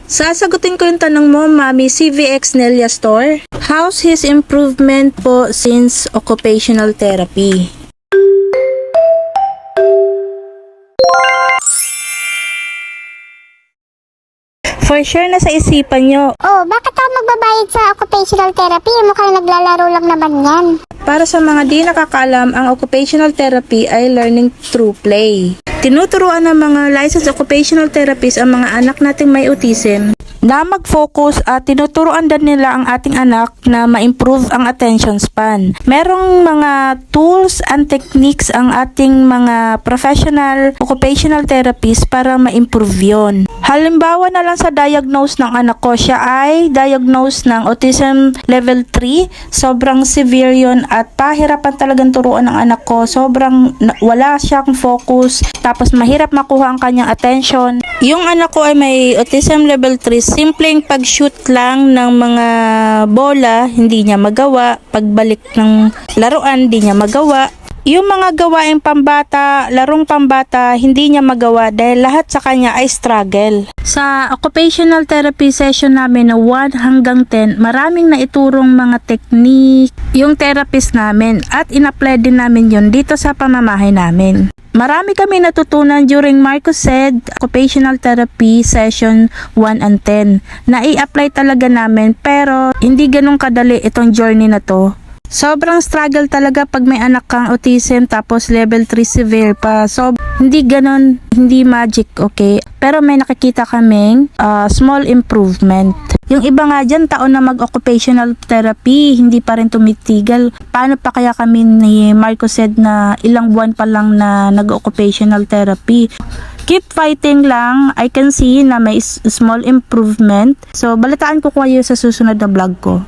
Sasagutin ko yung tanong mo, Mami, CVX Nelia Store. How's his improvement po since occupational therapy? For sure na sa isipan nyo. Oh, bakit ako magbabayad sa occupational therapy? Mukhang naglalaro lang naman yan. Para sa mga di nakakaalam, ang occupational therapy ay learning through play. Tinuturuan ng mga licensed occupational therapists ang mga anak nating may autism na mag-focus at tinuturuan din nila ang ating anak na ma-improve ang attention span. Merong mga tools and techniques ang ating mga professional occupational therapists para ma-improve yon. Halimbawa na lang sa diagnose ng anak ko, siya ay diagnose ng autism level 3. Sobrang severe yon at pahirapan talagang turuan ng anak ko. Sobrang wala siyang focus, tapos mahirap makuha ang kanyang attention. Yung anak ko ay may autism level 3. Simpleng pag-shoot lang ng mga bola, hindi niya magawa. Pagbalik ng laruan, hindi niya magawa. Yung mga gawaing pambata, larong pambata, hindi niya magawa dahil lahat sa kanya ay struggle. Sa occupational therapy session namin na 1 hanggang 10, maraming naiturong mga technique yung therapist namin at in-apply din namin yun dito sa pamamahay namin. Marami kami natutunan during Marcos Said Occupational Therapy Session 1 and 10 na i-apply talaga namin, pero hindi ganun kadali itong journey na to. Sobrang struggle talaga pag may anak kang autism tapos level 3 severe pa. So, hindi ganun, hindi magic, okay? Pero may nakikita kaming small improvement. Yung iba nga dyan, taon na mag-occupational therapy, hindi pa rin tumitigal. Paano pa kaya kami ni Marco said na ilang buwan pa lang na nag-occupational therapy? Keep fighting lang. I can see na may small improvement. So, balitaan ko kayo sa susunod na vlog ko.